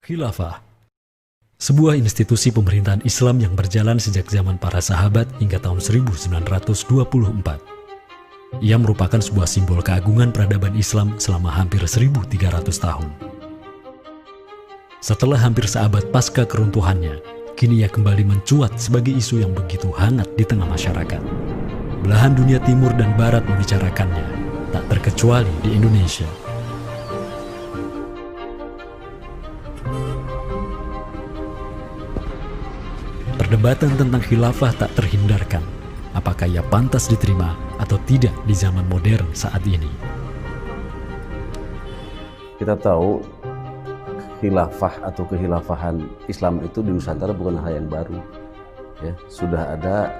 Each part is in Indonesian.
Khilafah, sebuah institusi pemerintahan Islam yang berjalan sejak zaman para sahabat hingga tahun 1924. Ia merupakan sebuah simbol keagungan peradaban Islam selama hampir 1.300 tahun. Setelah hampir seabad pasca keruntuhannya, kini ia kembali mencuat sebagai isu yang begitu hangat di tengah masyarakat. Belahan dunia timur dan barat membicarakannya, tak terkecuali di Indonesia. Perdebatan tentang khilafah tak terhindarkan. Apakah ia pantas diterima atau tidak di zaman modern saat ini? Kita tahu khilafah atau kehilafahan Islam itu di Nusantara bukan hal yang baru. Ya, sudah ada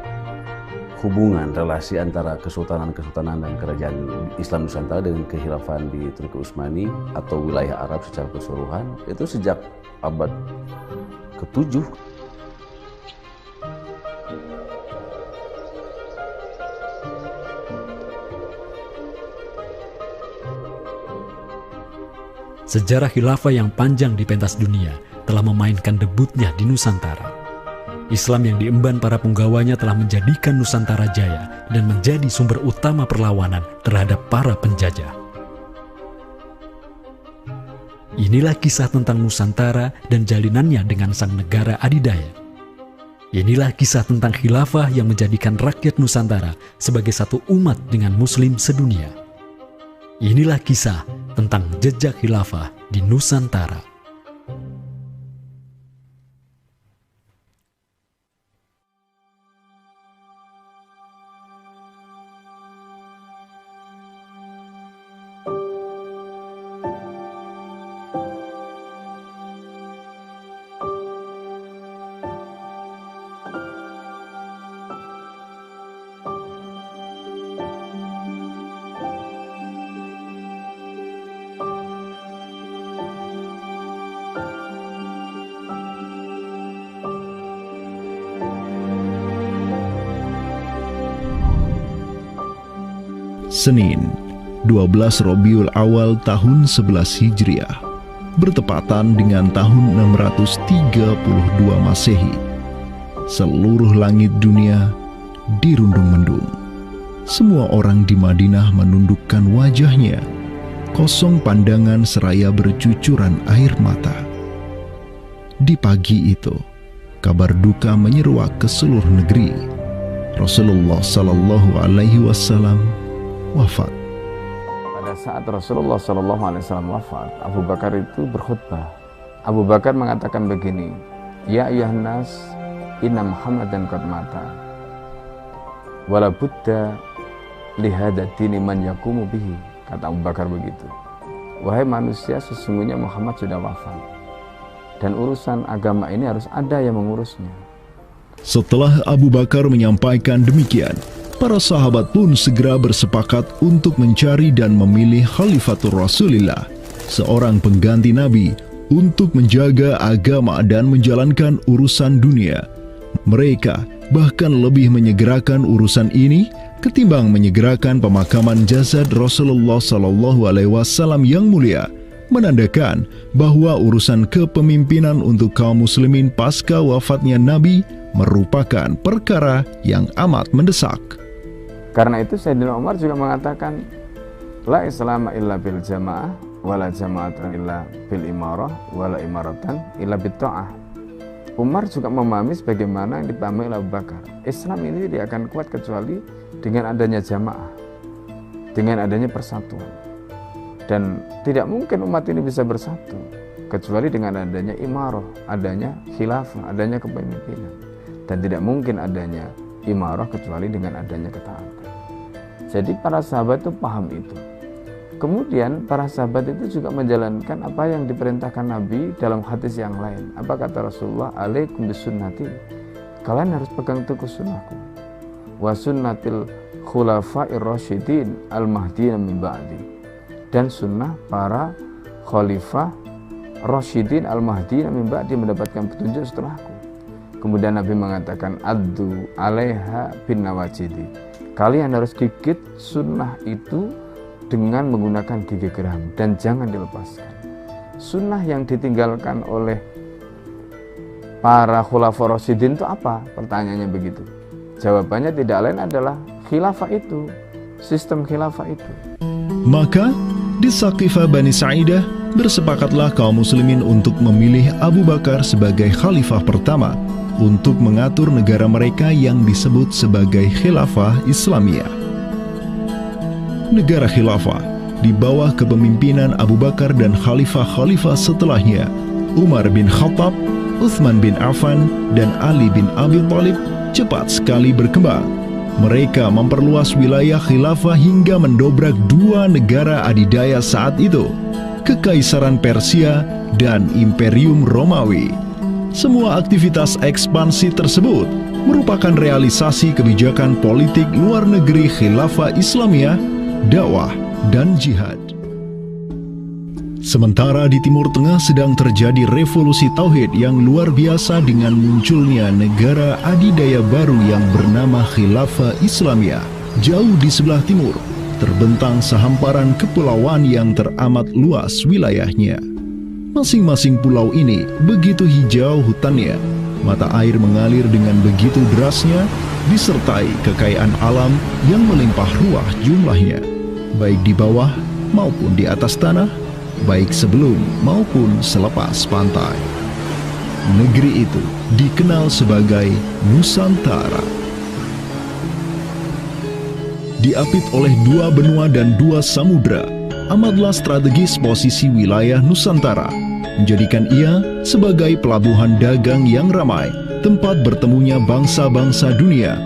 hubungan relasi antara kesultanan-kesultanan dan kerajaan Islam Nusantara dengan kehilafahan di Turki Utsmani atau wilayah Arab secara keseluruhan itu sejak abad ke-7. Sejarah khilafah yang panjang di pentas dunia telah memainkan debutnya di Nusantara. Islam yang diemban para punggawanya telah menjadikan Nusantara jaya dan menjadi sumber utama perlawanan terhadap para penjajah. Inilah kisah tentang Nusantara dan jalinannya dengan sang negara adidaya. Inilah kisah tentang khilafah yang menjadikan rakyat Nusantara sebagai satu umat dengan Muslim sedunia. Inilah kisah tentang jejak khilafah di Nusantara. Senin, 12 Rabiul Awal tahun 11 Hijriah, bertepatan dengan tahun 632 Masehi. Seluruh langit dunia dirundung mendung. Semua orang di Madinah menundukkan wajahnya, kosong pandangan seraya bercucuran air mata. Di pagi itu, kabar duka menyeruak ke seluruh negeri. Rasulullah Sallallahu Alaihi Wasallam wafat. Pada saat Rasulullah SAW wafat, Abu Bakar itu berkhutbah. Abu Bakar mengatakan begini, Ya ayyuhan nas, inna Muhammadan qad mata. Wala budda lihada dini man yakumu bihi. Kata Abu Bakar begitu. Wahai manusia, sesungguhnya Muhammad sudah wafat. Dan urusan agama ini harus ada yang mengurusnya. Setelah Abu Bakar menyampaikan demikian, para sahabat pun segera bersepakat untuk mencari dan memilih Khalifatur Rasulillah, seorang pengganti Nabi, untuk menjaga agama dan menjalankan urusan dunia. Mereka bahkan lebih menyegerakan urusan ini ketimbang menyegerakan pemakaman jasad Rasulullah SAW yang mulia, menandakan bahwa urusan kepemimpinan untuk kaum muslimin pasca wafatnya Nabi merupakan perkara yang amat mendesak. Karena itu Sayyidina Umar juga mengatakan, La islama illa bil jamaah, wala jama'atan illa bil imarah, wala imaratan illa bil ta'ah. Umar juga memahami sebagaimana yang dipahami oleh Abu Bakar. Islam ini tidak akan kuat kecuali dengan adanya jamaah, dengan adanya persatuan. Dan tidak mungkin umat ini bisa bersatu kecuali dengan adanya imarah, adanya khilafah, adanya kepemimpinan. Dan tidak mungkin adanya imarah kecuali dengan adanya ketaatan. Jadi para sahabat itu paham itu. Kemudian para sahabat itu juga menjalankan apa yang diperintahkan Nabi dalam hadis yang lain. Apa kata Rasulullah? Alaikum bisunnati. Kalian harus pegang teguh sunnahku. Wa sunnatil khulafa'ir rasyidin al-mahdiyyin min ba'di. Dan sunnah para khalifah rasyidin al-mahdiyyin min ba'di, mendapatkan petunjuk setelahku. Kemudian Nabi mengatakan, Addu alaiha bin nawajidi. Kalian harus gigit sunnah itu dengan menggunakan gigi geram dan jangan dilepaskan. sunnah yang ditinggalkan oleh para khulafaur rasyidin itu apa? Pertanyaannya begitu. Jawabannya tidak lain adalah khilafah itu, sistem khilafah itu. Maka di Saqifah Bani Sa'idah bersepakatlah kaum muslimin untuk memilih Abu Bakar sebagai khalifah pertama untuk mengatur negara mereka yang disebut sebagai khilafah Islamiyah. Negara khilafah di bawah kepemimpinan Abu Bakar dan khalifah-khalifah setelahnya, Umar bin Khattab, Utsman bin Affan, dan Ali bin Abi Thalib cepat sekali berkembang. Mereka memperluas wilayah khilafah hingga mendobrak dua negara adidaya saat itu, Kekaisaran Persia dan Imperium Romawi. Semua aktivitas ekspansi tersebut merupakan realisasi kebijakan politik luar negeri khilafah Islamiyah, dakwah, dan jihad. Sementara di Timur Tengah sedang terjadi revolusi tauhid yang luar biasa dengan munculnya negara adidaya baru yang bernama Khilafah Islamiyah. Jauh di sebelah timur, terbentang sehamparan kepulauan yang teramat luas wilayahnya. Masing-masing pulau ini begitu hijau hutannya, mata air mengalir dengan begitu derasnya, disertai kekayaan alam yang melimpah ruah jumlahnya, baik di bawah maupun di atas tanah, baik sebelum maupun selepas pantai. Negeri itu dikenal sebagai Nusantara. Diapit oleh dua benua dan dua samudra, amatlah strategis posisi wilayah Nusantara, menjadikan ia sebagai pelabuhan dagang yang ramai, tempat bertemunya bangsa-bangsa dunia.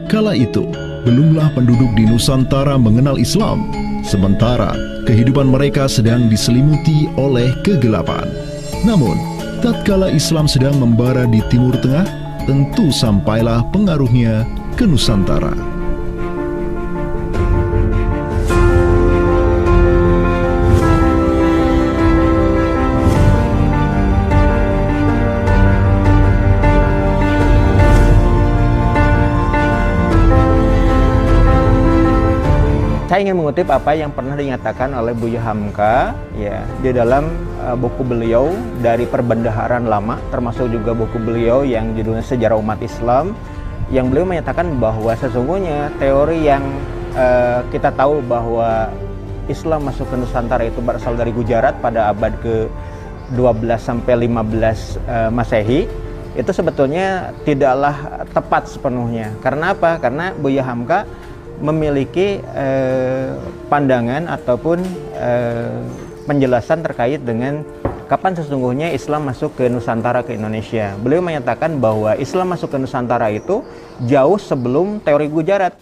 Kala itu, belumlah penduduk di Nusantara mengenal Islam, sementara kehidupan mereka sedang diselimuti oleh kegelapan. Namun, tatkala Islam sedang membara di Timur Tengah, tentu sampailah pengaruhnya ke Nusantara. Saya ingin mengutip apa yang pernah dinyatakan oleh Buya Hamka ya di dalam buku beliau dari Perbendaharaan Lama, termasuk juga buku beliau yang judulnya Sejarah Umat Islam, yang beliau menyatakan bahwa sesungguhnya teori yang kita tahu bahwa Islam masuk ke Nusantara itu berasal dari Gujarat pada abad ke-12 sampai 15 Masehi, itu sebetulnya tidaklah tepat sepenuhnya. Karena apa? Karena Buya Hamka memiliki pandangan ataupun penjelasan terkait dengan kapan sesungguhnya Islam masuk ke Nusantara, ke Indonesia. Beliau menyatakan bahwa Islam masuk ke Nusantara itu jauh sebelum teori Gujarat.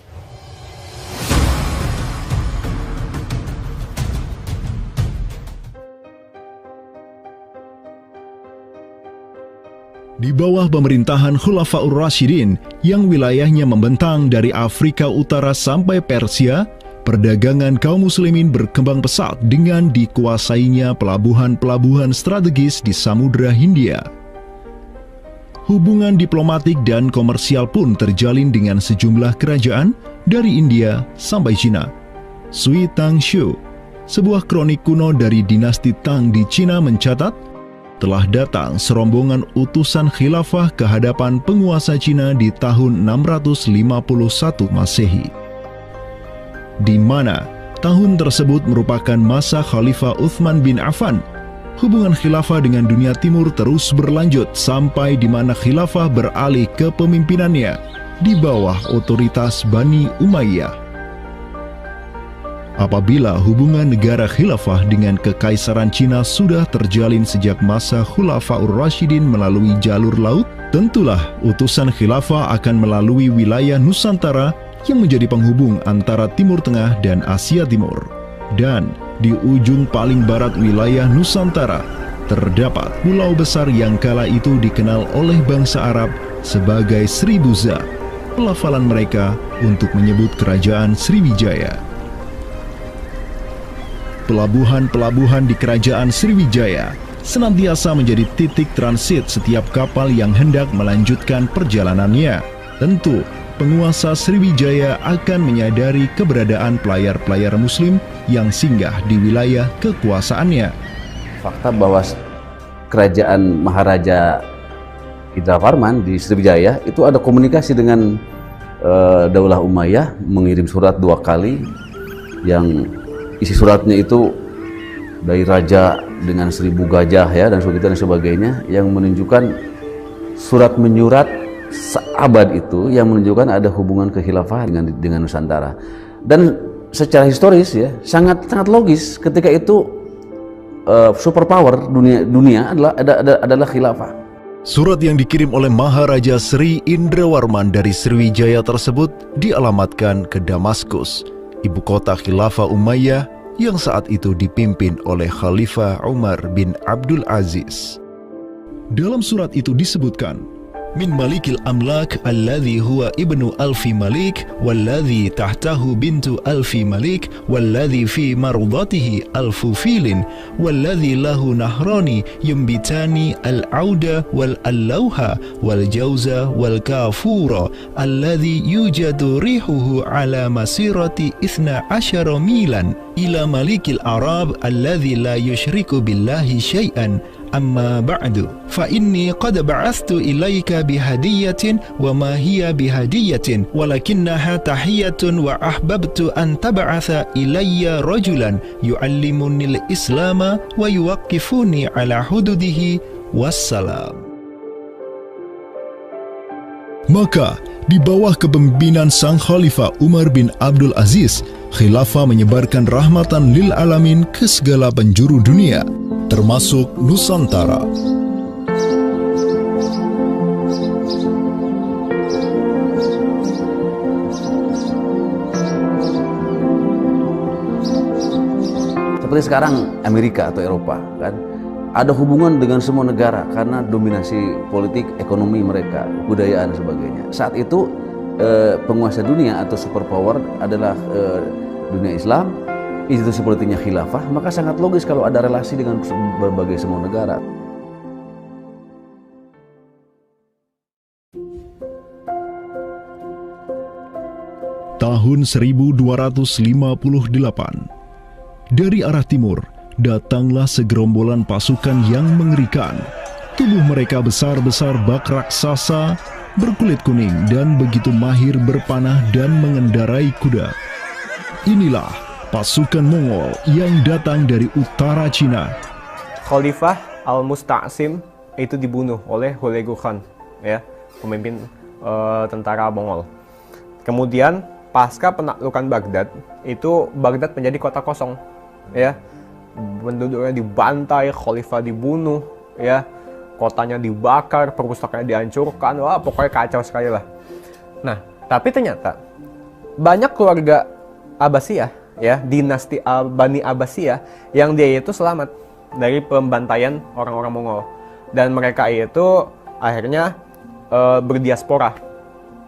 Di bawah pemerintahan Khulafaur Rasyidin yang wilayahnya membentang dari Afrika Utara sampai Persia, perdagangan kaum muslimin berkembang pesat dengan dikuasainya pelabuhan-pelabuhan strategis di Samudra Hindia. Hubungan diplomatik dan komersial pun terjalin dengan sejumlah kerajaan dari India sampai Cina. Sui Tang Xiu, sebuah kronik kuno dari dinasti Tang di Cina mencatat, telah datang serombongan utusan khilafah ke hadapan penguasa Cina di tahun 651 Masehi, di mana tahun tersebut merupakan masa Khalifah Utsman bin Affan. Hubungan khilafah dengan dunia timur terus berlanjut sampai di mana khilafah beralih ke pemimpinannya di bawah otoritas Bani Umayyah. Apabila hubungan negara khilafah dengan kekaisaran Cina sudah terjalin sejak masa Khulafaur Rasyidin melalui jalur laut, tentulah utusan khilafah akan melalui wilayah Nusantara yang menjadi penghubung antara Timur Tengah dan Asia Timur. Dan di ujung paling barat wilayah Nusantara, terdapat pulau besar yang kala itu dikenal oleh bangsa Arab sebagai Sribuza, pelafalan mereka untuk menyebut kerajaan Sriwijaya. Pelabuhan-pelabuhan di kerajaan Sriwijaya senantiasa menjadi titik transit setiap kapal yang hendak melanjutkan perjalanannya. Tentu, penguasa Sriwijaya akan menyadari keberadaan pelayar-pelayar muslim yang singgah di wilayah kekuasaannya. fakta bahwa kerajaan Maharaja Indravarman di Sriwijaya itu ada komunikasi dengan Daulah Umayyah, mengirim surat 2 kali yang isi suratnya itu dari raja dengan 1000 gajah ya dan sebagainya, yang menunjukkan surat menyurat seabad itu yang menunjukkan ada hubungan kekhilafahan dengan Nusantara. Dan secara historis ya sangat logis ketika itu superpower dunia adalah khilafah. Surat yang dikirim oleh Maharaja Sri Indrawarman dari Sriwijaya tersebut dialamatkan ke Damaskus, ibu kota Khilafah Umayyah yang saat itu dipimpin oleh Khalifah Umar bin Abdul Aziz. Dalam surat itu disebutkan, min malikil amlak alladhi huwa ibnu alfi malik walladhi tahtahu bintu alfi malik walladhi fi mardatihi alfu filin walladhi lahu nahrani yumbitani al-auda wal-allawha wal-jawza wal-kafura alladhi yujadu rihuhu ala masirati 12 milan ila malikil arab alladhi la yushriku billahi syai'an. Amma ba'du, fa inni qad ba'athtu ilaika bihadiyatin wa ma hiya bihadiyatin walakinnaha tahiyatun wa ahbabtu an tab'atha ilayya rajulan yu'allimuni al-islama wa yuwaqqifuni ala hududihi wassalam. Maka di bawah kepemimpinan sang Khalifah Umar bin Abdul Aziz, khilafah menyebarkan rahmatan lil alamin ke segala penjuru dunia, termasuk Nusantara. Seperti sekarang Amerika atau Eropa kan ada hubungan dengan semua negara karena dominasi politik, ekonomi mereka, kebudayaan dan sebagainya. Saat itu penguasa dunia atau superpower adalah dunia Islam, institusi politiknya khilafah, maka sangat logis kalau ada relasi dengan berbagai semua negara. Tahun 1258, dari arah timur datanglah segerombolan pasukan yang mengerikan. Tubuh mereka besar-besar bak raksasa, berkulit kuning dan begitu mahir berpanah dan mengendarai kuda. Inilah pasukan Mongol yang datang dari utara Cina. Khalifah Al-Musta'sim itu dibunuh oleh Hulagu Khan, ya, pemimpin tentara Mongol. Kemudian pasca penaklukan Baghdad, itu Baghdad menjadi kota kosong, ya. Penduduknya dibantai, khalifah dibunuh, ya. Kotanya dibakar, perpustakaannya dihancurkan, wah pokoknya kacau sekali lah. Nah, tapi ternyata banyak keluarga Abbasiyah, ya, dinasti Bani Abbasiyah yang dia itu selamat dari pembantaian orang-orang Mongol, dan mereka itu akhirnya berdiaspora,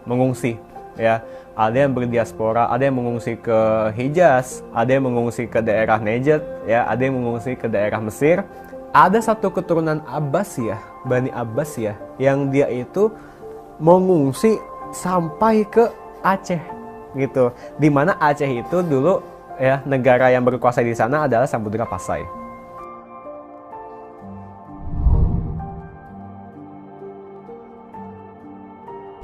mengungsi, ya. Ada yang berdiaspora, ada yang mengungsi ke Hijaz, ada yang mengungsi ke daerah Najd, ya, ada yang mengungsi ke daerah Mesir. Ada satu keturunan Abbasiyah, Bani Abbasiyah, yang dia itu mengungsi sampai ke Aceh, gitu. Dimana Aceh itu dulu, ya, negara yang berkuasa di sana adalah Samudra Pasai.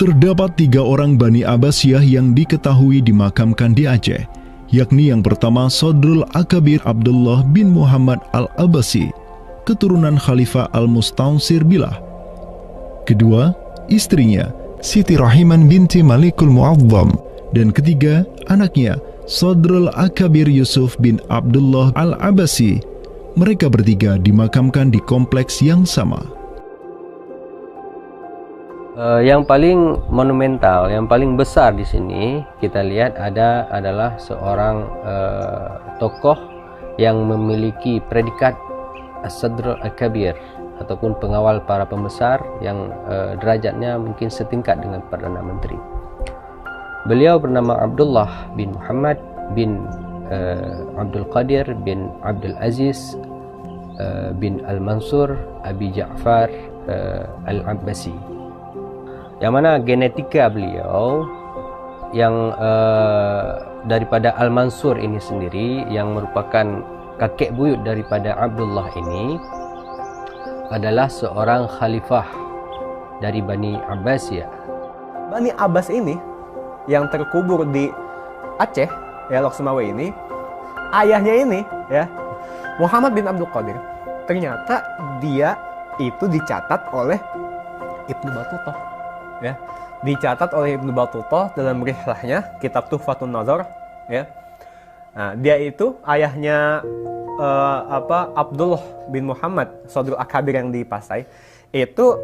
Terdapat 3 orang Bani Abbasiyah yang diketahui dimakamkan di Aceh, yakni yang pertama Sodrul Akabir Abdullah bin Muhammad Al-Abbasi, keturunan Khalifah Al-Mustaunsir Billah. Kedua, istrinya Siti Rahiman binti Malikul Mu'azzam, dan ketiga, anaknya Sodrul Akabir Yusuf bin Abdullah Al-Abbasi. Mereka bertiga dimakamkan di kompleks yang sama. Yang paling monumental, yang paling besar di sini kita lihat adalah seorang tokoh yang memiliki predikat As-Sadr Al-Kabir ataupun pengawal para pembesar yang derajatnya mungkin setingkat dengan Perdana Menteri. Beliau bernama Abdullah bin Muhammad bin Abdul Qadir bin Abdul Aziz bin Al-Mansur Abi Ja'far Al-Abbasi, yang mana genetika beliau yang daripada Al-Mansur ini sendiri yang merupakan kakek buyut daripada Abdullah ini adalah seorang khalifah dari Bani Abbasiyah. Bani Abbas ini yang terkubur di Aceh, ya, Lok Sumawe ini, ayahnya ini, ya, Muhammad bin Abdul Qadir, ternyata dia itu dicatat oleh Ibnu Battutah, ya, dicatat oleh Ibnu Battutah dalam rihlahnya kitab Tuhfatun Nazar, ya. Nah, dia itu ayahnya Abdullah bin Muhammad Sodrul Akabir yang di Pasai itu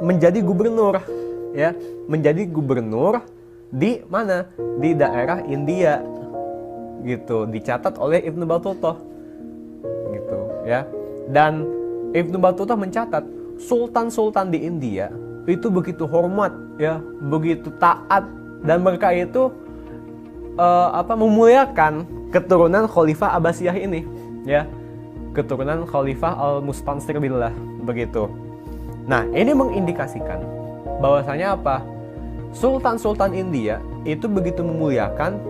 menjadi gubernur, ya, menjadi gubernur di mana, di daerah India gitu, dicatat oleh Ibnu Battutah gitu, ya. Dan Ibnu Battutah mencatat sultan-sultan di India itu begitu hormat, ya, begitu taat, dan mereka itu memuliakan keturunan Khalifah Abbasiyah ini, ya, keturunan Khalifah Al-Mustansir billah, begitu. Nah, ini mengindikasikan bahwasanya apa? Sultan-sultan India itu begitu memuliakan,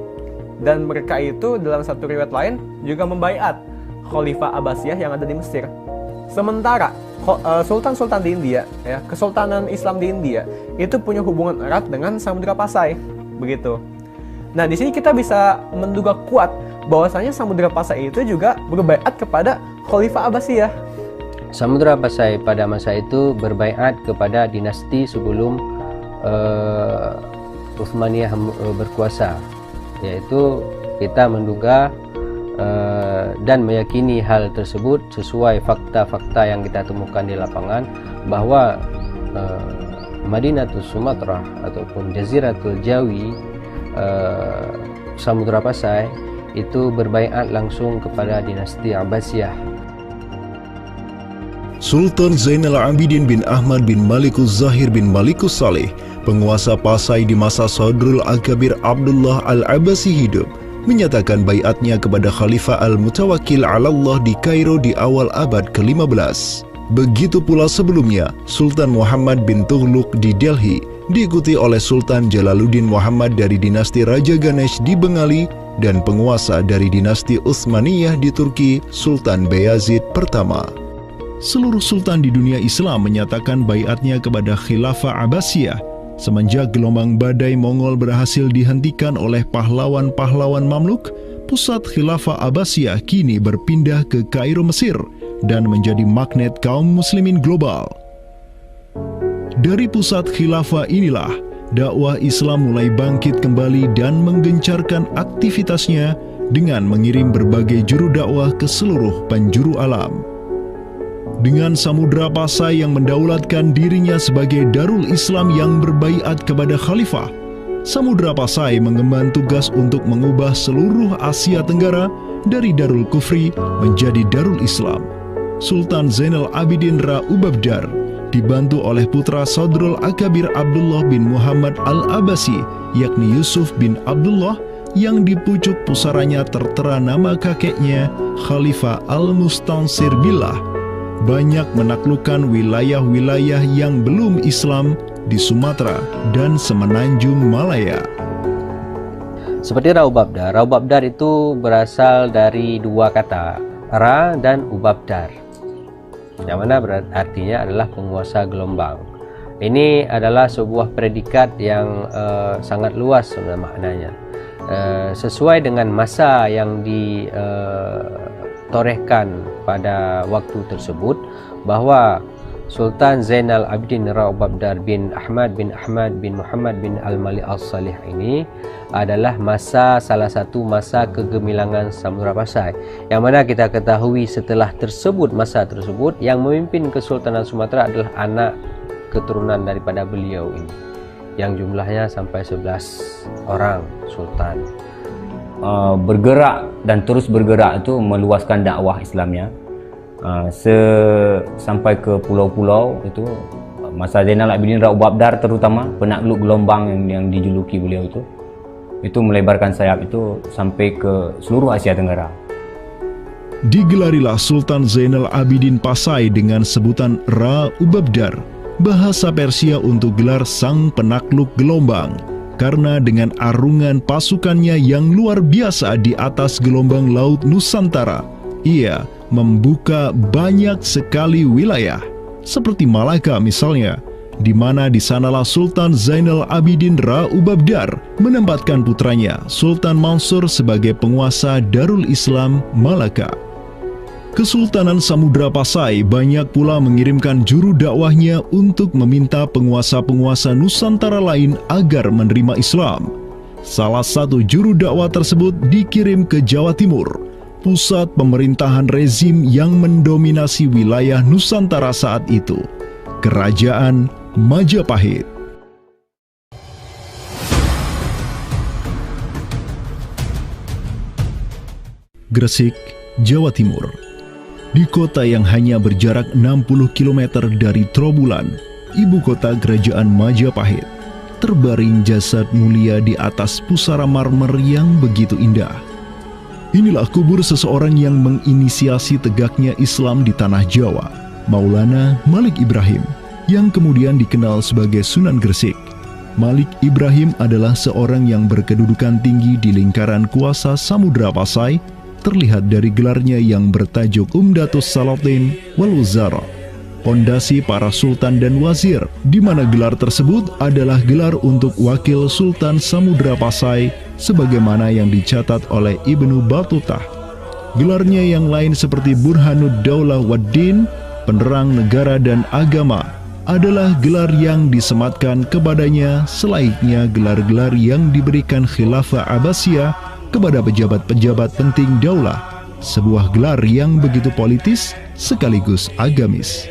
dan mereka itu dalam satu riwayat lain juga membaiat Khalifah Abbasiyah yang ada di Mesir. Sementara sultan-sultan di India, ya, Kesultanan Islam di India itu punya hubungan erat dengan Samudra Pasai, begitu. Nah, di sini kita bisa menduga kuat bahwasanya Samudra Pasai itu juga berbaiat kepada Khalifah Abbasiyah. Samudra Pasai pada masa itu berbaiat kepada dinasti sebelum Utsmaniyah berkuasa, yaitu kita menduga dan meyakini hal tersebut sesuai fakta-fakta yang kita temukan di lapangan bahwa Madinatul Sumatera ataupun Jaziratul Jawi, Samudra Pasai itu berbaiat langsung kepada dinasti Abbasiyah. Sultan Zainal Abidin bin Ahmad bin Malikus Zahir bin Malikus Saleh, penguasa Pasai di masa Sodrul Akabir Abdullah Al-Abbasi hidup, menyatakan baiatnya kepada Khalifah Al-Mutawakkil 'ala Allah di Kairo di awal abad ke-15. Begitu pula sebelumnya, Sultan Muhammad bin Tughluk di Delhi diikuti oleh Sultan Jalaluddin Muhammad dari dinasti Raja Ganesh di Bengali dan penguasa dari dinasti Utsmaniyah di Turki, Sultan Bayazid pertama. Seluruh sultan di dunia Islam menyatakan baiatnya kepada Khilafah Abbasiyah semenjak gelombang badai Mongol berhasil dihentikan oleh pahlawan-pahlawan Mamluk. Pusat Khilafah Abbasiyah kini berpindah ke Kairo, Mesir, dan menjadi magnet kaum muslimin global. Dari pusat khilafah inilah dakwah Islam mulai bangkit kembali dan menggencarkan aktivitasnya dengan mengirim berbagai juru dakwah ke seluruh penjuru alam. Dengan Samudra Pasai yang mendaulatkan dirinya sebagai Darul Islam yang berbaiat kepada khalifah, Samudra Pasai mengemban tugas untuk mengubah seluruh Asia Tenggara dari Darul Kufri menjadi Darul Islam. Sultan Zainal Abidin Ra Ubabdar dibantu oleh putra Sodrul Akabir Abdullah bin Muhammad Al-Abbasi, yakni Yusuf bin Abdullah, yang di pucuk pusaranya tertera nama kakeknya Khalifah Al-Mustansir billah, banyak menaklukkan wilayah-wilayah yang belum Islam di Sumatera dan Semenanjung Malaya. Seperti Ra Ubabdar. Ra Ubabdar itu berasal dari dua kata, Ra dan Ubabdar, yang mana artinya adalah penguasa gelombang. Ini adalah sebuah predikat yang sangat luas sebenarnya maknanya. Sesuai dengan masa yang ditorehkan pada waktu tersebut, bahwa Sultan Zainal Abidin Ra Ubabdar bin Ahmad bin Muhammad bin Al-Malik Al-Salih ini adalah salah satu masa kegemilangan Samudra Pasai, yang mana kita ketahui setelah masa tersebut yang memimpin Kesultanan Sumatera adalah anak keturunan daripada beliau ini, yang jumlahnya sampai 11 orang sultan. Bergerak dan terus bergerak itu meluaskan dakwah Islamnya sampai ke pulau-pulau. Itu masa Zainal Abidin Ra Ubabdar, terutama penakluk gelombang yang dijuluki beliau itu melebarkan sayap itu sampai ke seluruh Asia Tenggara. Digelarilah Sultan Zainal Abidin Pasai dengan sebutan Ra Ubabdar, bahasa Persia untuk gelar sang penakluk gelombang, karena dengan arungan pasukannya yang luar biasa di atas gelombang laut Nusantara, ia membuka banyak sekali wilayah, seperti Malaka misalnya, di mana di sanalah Sultan Zainal Abidin Ra Ubabdar menempatkan putranya Sultan Mansur sebagai penguasa Darul Islam Malaka. Kesultanan Samudra Pasai banyak pula mengirimkan juru dakwahnya untuk meminta penguasa-penguasa Nusantara lain agar menerima Islam. Salah satu juru dakwah tersebut dikirim ke Jawa Timur, pusat pemerintahan rezim yang mendominasi wilayah Nusantara saat itu, Kerajaan Majapahit. Gresik, Jawa Timur. Di kota yang hanya berjarak 60 km dari Trowulan, ibu kota Kerajaan Majapahit, terbaring jasad mulia di atas pusara marmer yang begitu indah. Inilah kubur seseorang yang menginisiasi tegaknya Islam di tanah Jawa, Maulana Malik Ibrahim, yang kemudian dikenal sebagai Sunan Gresik. Malik Ibrahim adalah seorang yang berkedudukan tinggi di lingkaran kuasa Samudra Pasai, terlihat dari gelarnya yang bertajuk Umdatus Salatin wal Wuzara, pondasi para sultan dan wazir, di mana gelar tersebut adalah gelar untuk wakil Sultan Samudra Pasai, sebagaimana yang dicatat oleh Ibnu Battutah. Gelarnya yang lain seperti Burhanud Daulah Waddin, penerang negara dan agama, adalah gelar yang disematkan kepadanya selayaknya gelar-gelar yang diberikan Khilafah Abbasiyah kepada pejabat-pejabat penting daulah, sebuah gelar yang begitu politis sekaligus agamis.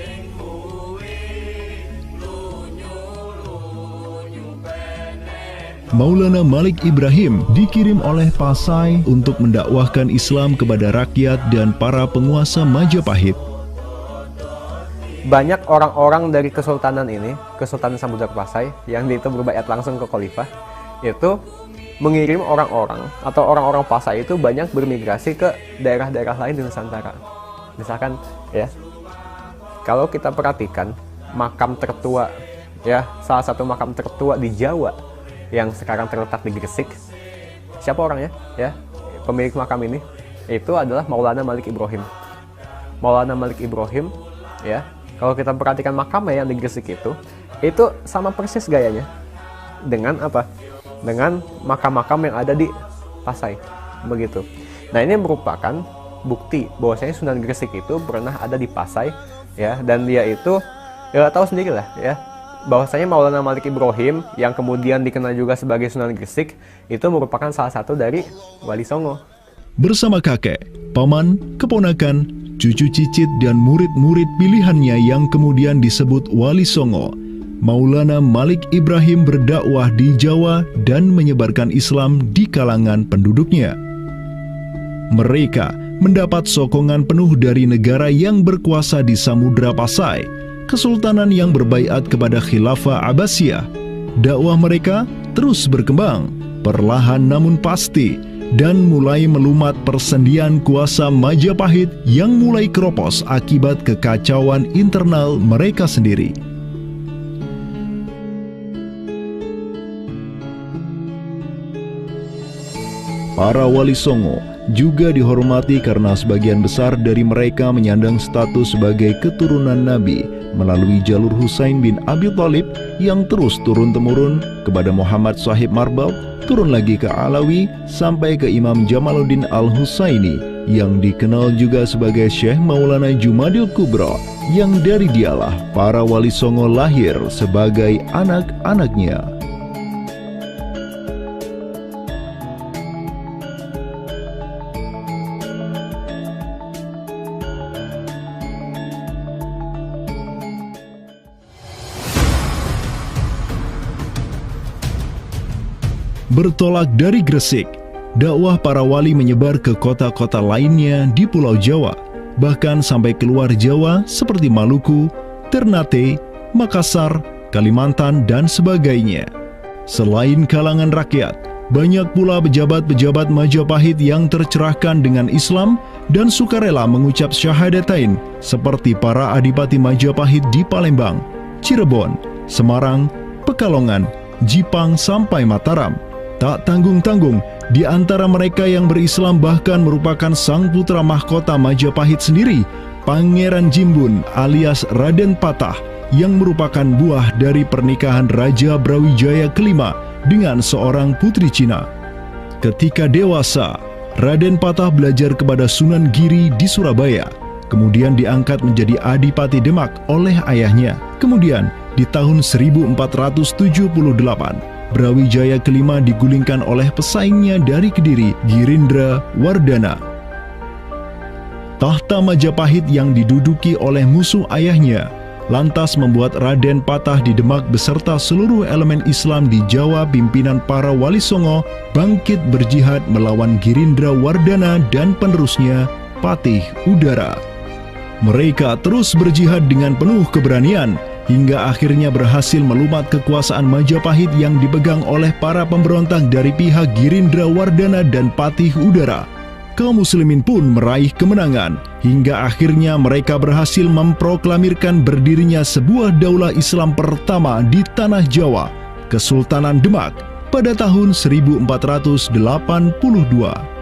Maulana Malik Ibrahim dikirim oleh Pasai untuk mendakwahkan Islam kepada rakyat dan para penguasa Majapahit. Banyak orang-orang dari kesultanan ini, Kesultanan Samudra Pasai, yang itu berbaiat langsung ke khalifah, itu mengirim orang-orang atau orang-orang Pasai itu banyak bermigrasi ke daerah-daerah lain di Nusantara. Misalkan ya, kalau kita perhatikan makam tertua, ya salah satu makam tertua di Jawa yang sekarang terletak di Gresik, siapa orangnya? Ya, pemilik makam ini itu adalah Maulana Malik Ibrahim. Maulana Malik Ibrahim, ya, kalau kita perhatikan makamnya yang di Gresik itu sama persis gayanya dengan apa? Dengan makam-makam yang ada di Pasai, begitu. Nah, ini merupakan bukti bahwasanya Sunan Gresik itu pernah ada di Pasai, ya, dan dia itu ya tahu sendiri lah, ya, bahwasanya Maulana Malik Ibrahim yang kemudian dikenal juga sebagai Sunan Gresik itu merupakan salah satu dari Wali Songo. Bersama kakek, paman, keponakan, cucu cicit dan murid-murid pilihannya yang kemudian disebut Wali Songo, Maulana Malik Ibrahim berdakwah di Jawa dan menyebarkan Islam di kalangan penduduknya. Mereka mendapat sokongan penuh dari negara yang berkuasa di Samudra Pasai, kesultanan yang berbaiat kepada Khilafah Abbasiyah. Dakwah mereka terus berkembang, perlahan namun pasti, dan mulai melumat persendian kuasa Majapahit yang mulai keropos akibat kekacauan internal mereka sendiri. Para Wali Songo juga dihormati karena sebagian besar dari mereka menyandang status sebagai keturunan Nabi melalui jalur Husain bin Abi Thalib yang terus turun-temurun kepada Muhammad Sahib Marbal, turun lagi ke Alawi sampai ke Imam Jamaluddin Al-Husaini yang dikenal juga sebagai Syekh Maulana Jumadil Kubra, yang dari dialah para Wali Songo lahir sebagai anak-anaknya. Bertolak dari Gresik, dakwah para wali menyebar ke kota-kota lainnya di Pulau Jawa, bahkan sampai keluar Jawa seperti Maluku, Ternate, Makassar, Kalimantan, dan sebagainya. Selain kalangan rakyat, banyak pula pejabat-pejabat Majapahit yang tercerahkan dengan Islam dan sukarela mengucap syahadatain, seperti para adipati Majapahit di Palembang, Cirebon, Semarang, Pekalongan, Jipang sampai Mataram. Tak tanggung-tanggung, di antara mereka yang berislam bahkan merupakan sang putra mahkota Majapahit sendiri, Pangeran Jimbun alias Raden Patah, yang merupakan buah dari pernikahan Raja Brawijaya kelima dengan seorang putri Cina. Ketika dewasa, Raden Patah belajar kepada Sunan Giri di Surabaya, kemudian diangkat menjadi Adipati Demak oleh ayahnya. Kemudian di tahun 1478, Brawijaya kelima digulingkan oleh pesaingnya dari Kediri, Girindra Wardana. Tahta Majapahit yang diduduki oleh musuh ayahnya lantas membuat Raden Patah di Demak beserta seluruh elemen Islam di Jawa pimpinan para Wali Songo bangkit berjihad melawan Girindra Wardana dan penerusnya Patih Udara. Mereka terus berjihad dengan penuh keberanian hingga akhirnya berhasil melumat kekuasaan Majapahit yang dipegang oleh para pemberontak dari pihak Girindra Wardana dan Patih Udara. Kaum muslimin pun meraih kemenangan hingga akhirnya mereka berhasil memproklamirkan berdirinya sebuah daulah Islam pertama di tanah Jawa, Kesultanan Demak, pada tahun 1482.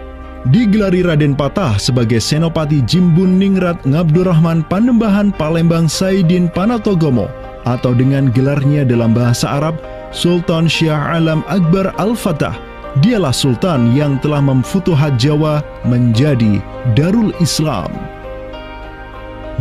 Digelari Raden Patah sebagai Senopati Jimbun Ningrat Ngabdurrahman Panembahan Palembang Saidin Panatogomo, atau dengan gelarnya dalam bahasa Arab Sultan Syah Alam Akbar Al-Fatah. Dialah sultan yang telah memfutuhat Jawa menjadi Darul Islam.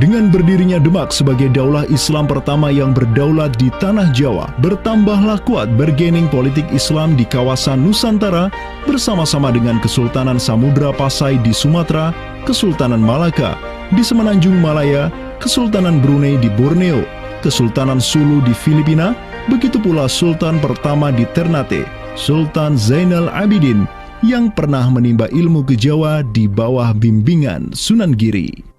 Dengan berdirinya Demak sebagai daulah Islam pertama yang berdaulat di tanah Jawa, bertambahlah kuat bargaining politik Islam di kawasan Nusantara bersama-sama dengan Kesultanan Samudra Pasai di Sumatera, Kesultanan Malaka di Semenanjung Malaya, Kesultanan Brunei di Borneo, Kesultanan Sulu di Filipina, begitu pula Sultan pertama di Ternate, Sultan Zainal Abidin, yang pernah menimba ilmu ke Jawa di bawah bimbingan Sunan Giri.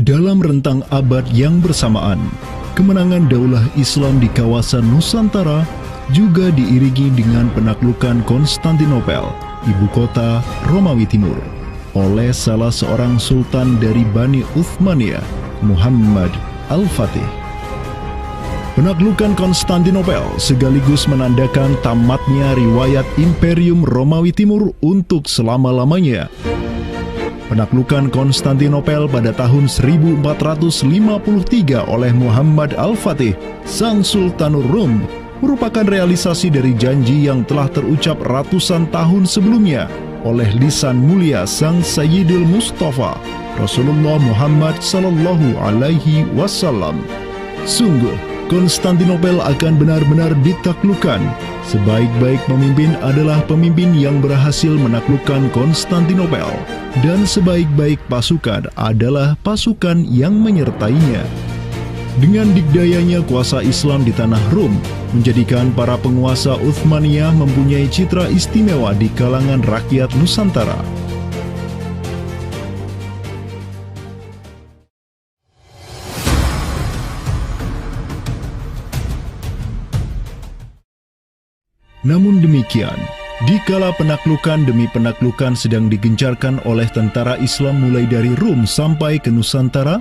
Dalam rentang abad yang bersamaan, kemenangan daulah Islam di kawasan Nusantara juga diiringi dengan penaklukan Konstantinopel, ibu kota Romawi Timur, oleh salah seorang sultan dari Bani Uthmaniyah, Muhammad Al-Fatih. Penaklukan Konstantinopel sekaligus menandakan tamatnya riwayat Imperium Romawi Timur untuk selama-lamanya. Penaklukan Konstantinopel pada tahun 1453 oleh Muhammad Al-Fatih, sang Sultanur Rum, merupakan realisasi dari janji yang telah terucap ratusan tahun sebelumnya oleh lisan mulia sang Sayyidul Mustafa, Rasulullah Muhammad Sallallahu Alaihi Wasallam. Sungguh, Konstantinopel akan benar-benar ditaklukkan. Sebaik-baik pemimpin adalah pemimpin yang berhasil menaklukkan Konstantinopel, dan sebaik-baik pasukan adalah pasukan yang menyertainya. Dengan dikdayanya kuasa Islam di tanah Rum, menjadikan para penguasa Uthmaniyah mempunyai citra istimewa di kalangan rakyat Nusantara. Namun demikian, dikala penaklukan demi penaklukan sedang digencarkan oleh tentara Islam mulai dari Rum sampai ke Nusantara,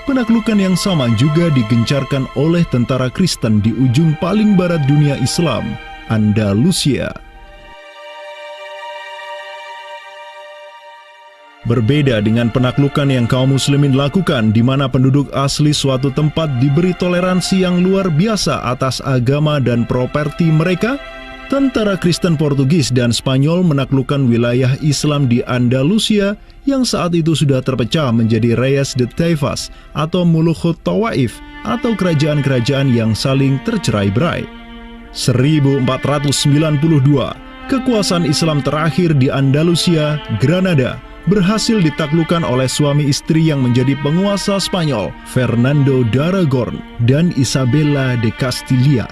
penaklukan yang sama juga digencarkan oleh tentara Kristen di ujung paling barat dunia Islam, Andalusia. Berbeda dengan penaklukan yang kaum muslimin lakukan, di mana penduduk asli suatu tempat diberi toleransi yang luar biasa atas agama dan properti mereka, tentara Kristen Portugis dan Spanyol menaklukkan wilayah Islam di Andalusia yang saat itu sudah terpecah menjadi Reyes de Taifas atau Mulukhut Tawaif atau kerajaan-kerajaan yang saling tercerai-berai. 1492, kekuasaan Islam terakhir di Andalusia, Granada, berhasil ditaklukkan oleh suami istri yang menjadi penguasa Spanyol, Fernando de Aragon dan Isabella de Castilla.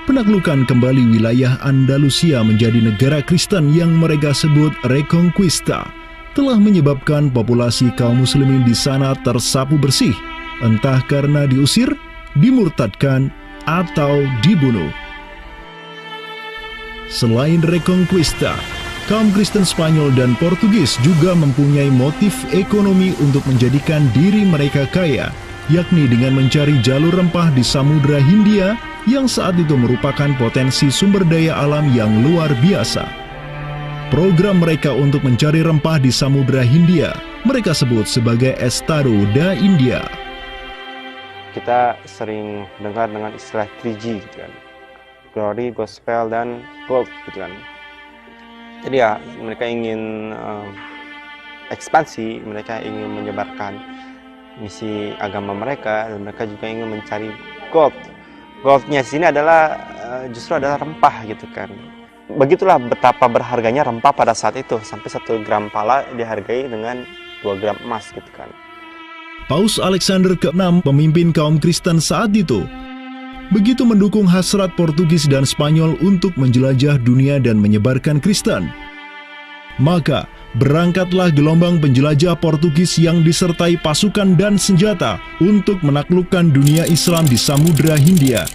Penaklukan kembali wilayah Andalusia menjadi negara Kristen yang mereka sebut Reconquista telah menyebabkan populasi kaum muslimin di sana tersapu bersih, entah karena diusir, dimurtadkan, atau dibunuh. Selain Reconquista, kaum Kristen Spanyol dan Portugis juga mempunyai motif ekonomi untuk menjadikan diri mereka kaya, yakni dengan mencari jalur rempah di Samudra Hindia yang saat itu merupakan potensi sumber daya alam yang luar biasa. Program mereka untuk mencari rempah di Samudra Hindia mereka sebut sebagai Estado da India. Kita sering dengar dengan istilah 3G gitu kan. Glory, Gospel, dan Gold gitu kan. Jadi ya mereka ingin ekspansi, mereka ingin menyebarkan misi agama mereka, dan mereka juga ingin mencari gold. Goldnya di sini adalah justru adalah rempah gitu kan. Begitulah betapa berharganya rempah pada saat itu, sampai 1 gram pala dihargai dengan 2 gram emas gitu kan. Paus Alexander ke-6, pemimpin kaum Kristen saat itu, begitu mendukung hasrat Portugis dan Spanyol untuk menjelajah dunia dan menyebarkan Kristen. Maka berangkatlah gelombang penjelajah Portugis yang disertai pasukan dan senjata untuk menaklukkan dunia Islam di Samudra Hindia.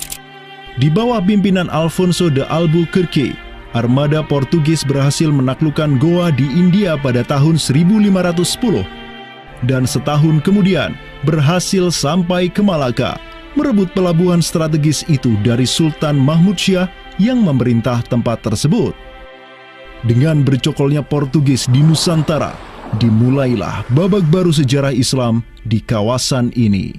Di bawah pimpinan Alfonso de Albuquerque, armada Portugis berhasil menaklukkan Goa di India pada tahun 1510 dan setahun kemudian berhasil sampai ke Malaka, merebut pelabuhan strategis itu dari Sultan Mahmud Syah yang memerintah tempat tersebut. Dengan bercokolnya Portugis di Nusantara, dimulailah babak baru sejarah Islam di kawasan ini.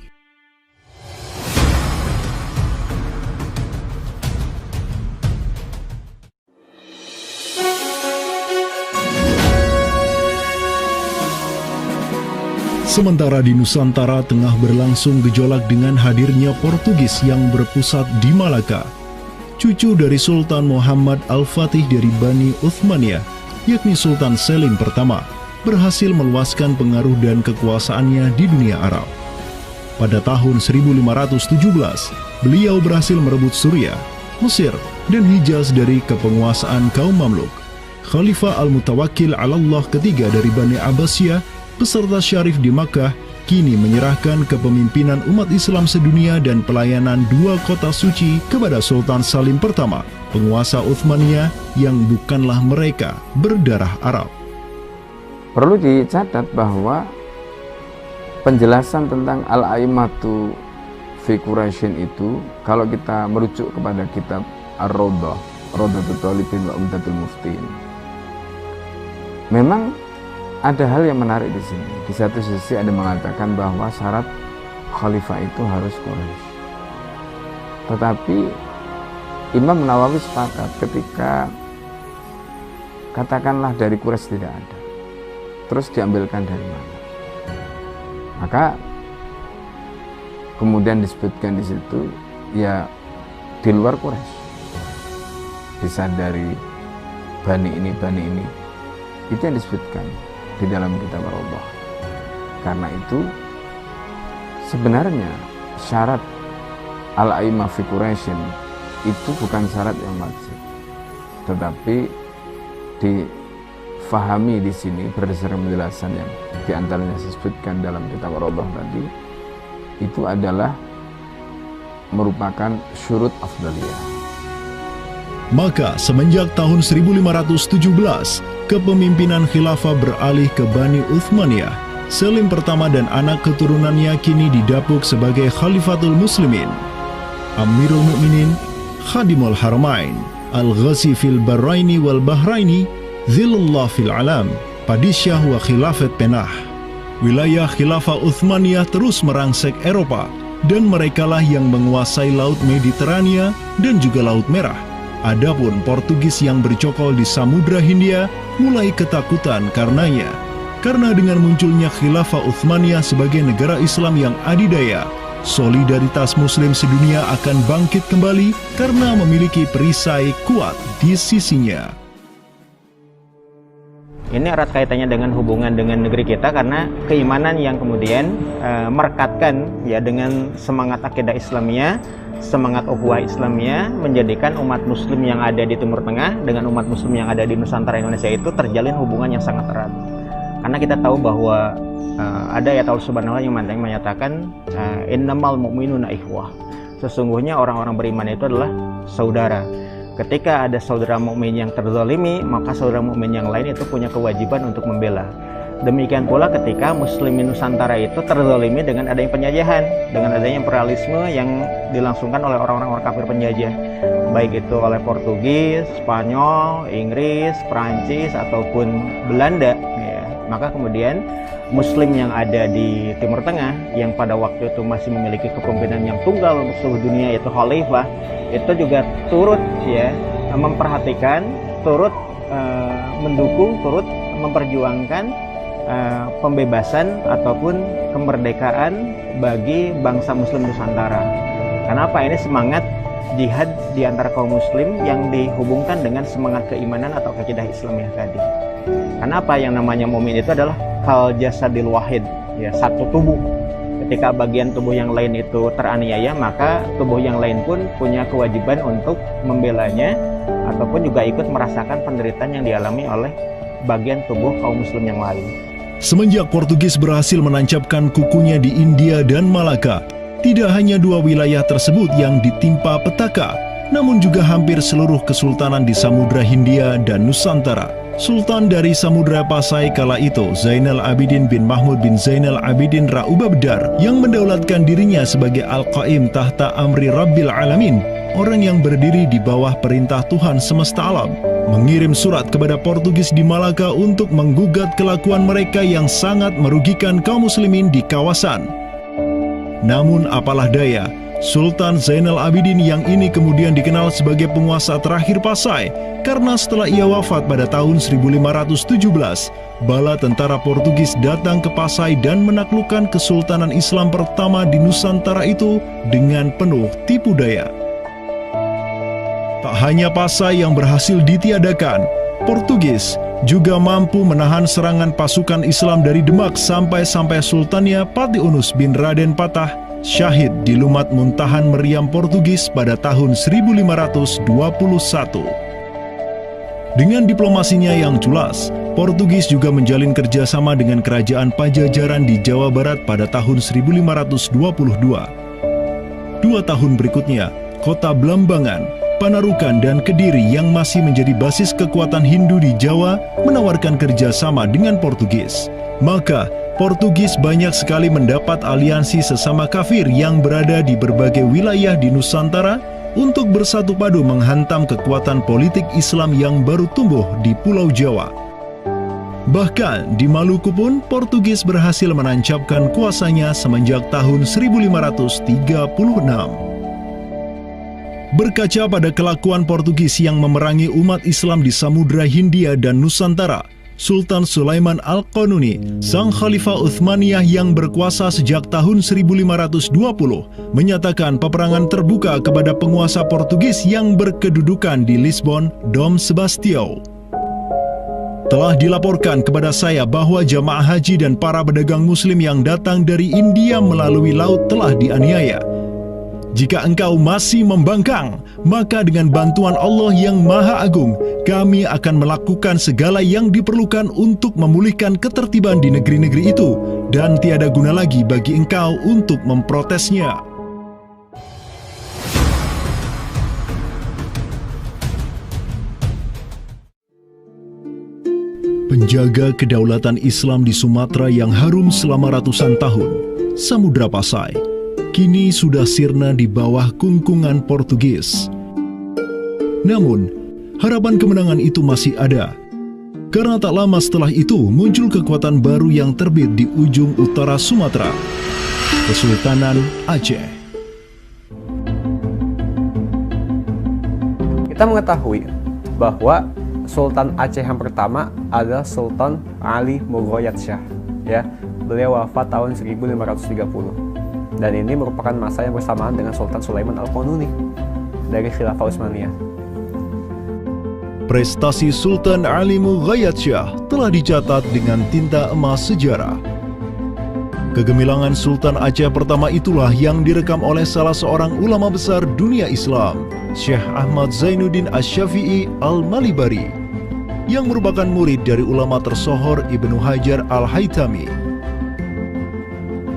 Sementara di Nusantara tengah berlangsung gejolak dengan hadirnya Portugis yang berpusat di Malaka. Cucu dari Sultan Muhammad Al-Fatih dari Bani Uthmaniyah, yakni Sultan Selim pertama, berhasil meluaskan pengaruh dan kekuasaannya di dunia Arab. Pada tahun 1517, beliau berhasil merebut Suriah, Mesir, dan Hijaz dari kepenguasaan kaum Mamluk. Khalifah Al-Mutawakkil 'alallah ketiga dari Bani Abbasiyah beserta Syarif di Makkah kini menyerahkan kepemimpinan umat Islam sedunia dan pelayanan 2 kota suci kepada Sultan Salim pertama, penguasa Uthmaniyah yang bukanlah mereka berdarah Arab. Perlu dicatat bahwa penjelasan tentang Al-A'immatu fi Quraisyin itu, kalau kita merujuk kepada kitab Ar-Rawdah, Rawdatul Thalibin wa Umdatul Muftin, memang ada hal yang menarik di sini. Di satu sisi ada mengatakan bahwa syarat khalifah itu harus Quraisy. Tetapi Imam Nawawi sepakat ketika katakanlah dari Quraisy tidak ada, terus diambilkan dari mana? Maka kemudian disebutkan di situ ya di luar Quraisy. Bisa dari bani ini, itu yang disebutkan di dalam kitab Ar-Rawdah. Karena itu sebenarnya syarat al-a'immah fi Quraisyin itu bukan syarat yang wajib, tetapi difahami di sini berdasarkan penjelasan yang diantaranya disebutkan dalam kitab Ar-Rawdah tadi, itu adalah merupakan syurut afdaliyah. Maka semenjak tahun 1517, kepemimpinan khilafah beralih ke Bani Uthmaniyah. Selim pertama dan anak keturunannya kini didapuk sebagai Khalifatul Muslimin. Amirul Mukminin, Khadimul Haramain, Al-Ghazi fil Bahraini wal Bahraini, Zilullah fil Alam, Padisyah wa Khilafat Penah. Wilayah Khilafah Uthmaniyah terus merangsek Eropa, dan merekalah yang menguasai Laut Mediterania dan juga Laut Merah. Adapun Portugis yang bercokol di Samudra Hindia mulai ketakutan karenanya. Karena dengan munculnya Khilafah Uthmaniyah sebagai negara Islam yang adidaya, solidaritas Muslim sedunia akan bangkit kembali karena memiliki perisai kuat di sisinya. Ini erat kaitannya dengan hubungan dengan negeri kita, karena keimanan yang kemudian merekatkan ya dengan semangat akidah Islamiyah, semangat ukhuwah Islamiyah, menjadikan umat muslim yang ada di Timur Tengah dengan umat muslim yang ada di Nusantara Indonesia itu terjalin hubungan yang sangat erat. Karena kita tahu bahwa ada ayat Allah Subhanahu wa Ta'ala yang menyatakan innamal mu'minuna ikhwah. Sesungguhnya orang-orang beriman itu adalah saudara. Ketika ada saudara mukmin yang terzalimi, maka saudara mukmin yang lain itu punya kewajiban untuk membela. Demikian pula ketika Muslimin Nusantara itu terzalimi dengan adanya penjajahan, dengan adanya imperialisme yang dilangsungkan oleh orang-orang kafir penjajah, baik itu oleh Portugis, Spanyol, Inggris, Perancis ataupun Belanda. Ya. Maka kemudian Muslim yang ada di Timur Tengah yang pada waktu itu masih memiliki kepemimpinan yang tunggal untuk seluruh dunia, yaitu Khalifah, itu juga turut ya memperhatikan, turut mendukung, turut memperjuangkan pembebasan ataupun kemerdekaan bagi bangsa Muslim Nusantara. Kenapa? Ini semangat jihad di antara kaum Muslim yang dihubungkan dengan semangat keimanan atau akidah Islamiyah tadi. Kenapa? Yang namanya mukmin itu adalah kal jasadil wahid, ya, satu tubuh. Ketika bagian tubuh yang lain itu teraniaya, maka tubuh yang lain pun punya kewajiban untuk membelanya ataupun juga ikut merasakan penderitaan yang dialami oleh bagian tubuh kaum Muslim yang lain. Semenjak Portugis berhasil menancapkan kukunya di India dan Malaka, tidak hanya dua wilayah tersebut yang ditimpa petaka, namun juga hampir seluruh kesultanan di Samudra Hindia dan Nusantara. Sultan dari Samudra Pasai kala itu, Zainal Abidin bin Mahmud bin Zainal Abidin Ra'ubabdar, yang mendaulatkan dirinya sebagai Al-Qaim tahta Amri Rabbil Alamin, orang yang berdiri di bawah perintah Tuhan semesta alam, mengirim surat kepada Portugis di Malaka untuk menggugat kelakuan mereka yang sangat merugikan kaum muslimin di kawasan. Namun apalah daya, Sultan Zainal Abidin yang ini kemudian dikenal sebagai penguasa terakhir Pasai, karena setelah ia wafat pada tahun 1517, bala tentara Portugis datang ke Pasai dan menaklukkan Kesultanan Islam pertama di Nusantara itu dengan penuh tipu daya. Tak hanya Pasai yang berhasil ditiadakan, Portugis juga mampu menahan serangan pasukan Islam dari Demak sampai Sultannya Patiunus bin Raden Patah syahid di Lumat Muntahan Meriam Portugis pada tahun 1521. Dengan diplomasinya yang culas, Portugis juga menjalin kerjasama dengan kerajaan Pajajaran di Jawa Barat pada tahun 1522. 2 tahun berikutnya, kota Blambangan, Panarukan, dan Kediri yang masih menjadi basis kekuatan Hindu di Jawa menawarkan kerjasama dengan Portugis. Maka, Portugis banyak sekali mendapat aliansi sesama kafir yang berada di berbagai wilayah di Nusantara untuk bersatu padu menghantam kekuatan politik Islam yang baru tumbuh di Pulau Jawa. Bahkan di Maluku pun Portugis berhasil menancapkan kuasanya semenjak tahun 1536. Berkaca pada kelakuan Portugis yang memerangi umat Islam di Samudra Hindia dan Nusantara, Sultan Sulaiman Al-Qanuni, sang Khalifah Uthmaniyah yang berkuasa sejak tahun 1520, menyatakan peperangan terbuka kepada penguasa Portugis yang berkedudukan di Lisbon, Dom Sebastião. Telah dilaporkan kepada saya bahwa jamaah haji dan para pedagang muslim yang datang dari India melalui laut telah dianiaya. Jika engkau masih membangkang, maka dengan bantuan Allah yang Maha Agung, kami akan melakukan segala yang diperlukan untuk memulihkan ketertiban di negeri-negeri itu, dan tiada guna lagi bagi engkau untuk memprotesnya. Penjaga kedaulatan Islam di Sumatera yang harum selama ratusan tahun, Samudra Pasai, kini sudah sirna di bawah kungkungan Portugis. Namun, harapan kemenangan itu masih ada. Karena tak lama setelah itu muncul kekuatan baru yang terbit di ujung utara Sumatera, Kesultanan Aceh. Kita mengetahui bahwa Sultan Aceh yang pertama adalah Sultan Ali Mughayat Shah. Ya, beliau wafat tahun 1530. Dan ini merupakan masa yang bersamaan dengan Sultan Sulaiman Al-Qanuni dari Khilafah Utsmaniyah. Prestasi Sultan Ali Mughayat Shah telah dicatat dengan tinta emas sejarah. Kegemilangan Sultan Aceh pertama itulah yang direkam oleh salah seorang ulama besar dunia Islam, Syekh Ahmad Zainuddin Asy-Syafi'i Al-Malibari, yang merupakan murid dari ulama tersohor Ibnu Hajar Al-Haytami.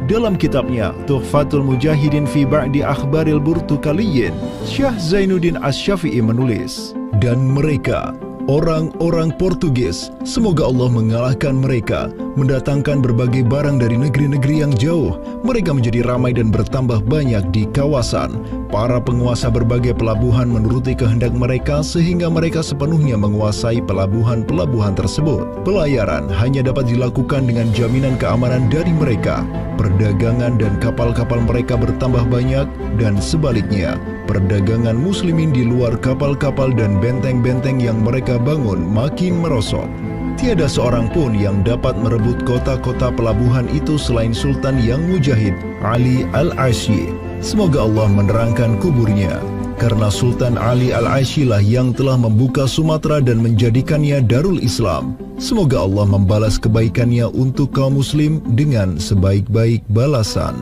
Dalam kitabnya Tuhfatul Mujahidin fi Ba'di Akhbaril Burtukaliyin, Syekh Zainuddin Asy-Syafi'i menulis, dan mereka, orang-orang Portugis, semoga Allah mengalahkan mereka, mendatangkan berbagai barang dari negeri-negeri yang jauh. Mereka menjadi ramai dan bertambah banyak di kawasan. Para penguasa berbagai pelabuhan menuruti kehendak mereka sehingga mereka sepenuhnya menguasai pelabuhan-pelabuhan tersebut. Pelayaran hanya dapat dilakukan dengan jaminan keamanan dari mereka. Perdagangan dan kapal-kapal mereka bertambah banyak dan sebaliknya, perdagangan muslimin di luar kapal-kapal dan benteng-benteng yang mereka bangun makin merosot. Tiada seorang pun yang dapat merebut kota-kota pelabuhan itu selain Sultan yang mujahid, Ali Al-Ashi. Semoga Allah menerangkan kuburnya. Karena Sultan Ali Al-Ashi lah yang telah membuka Sumatera dan menjadikannya Darul Islam. Semoga Allah membalas kebaikannya untuk kaum muslim dengan sebaik-baik balasan.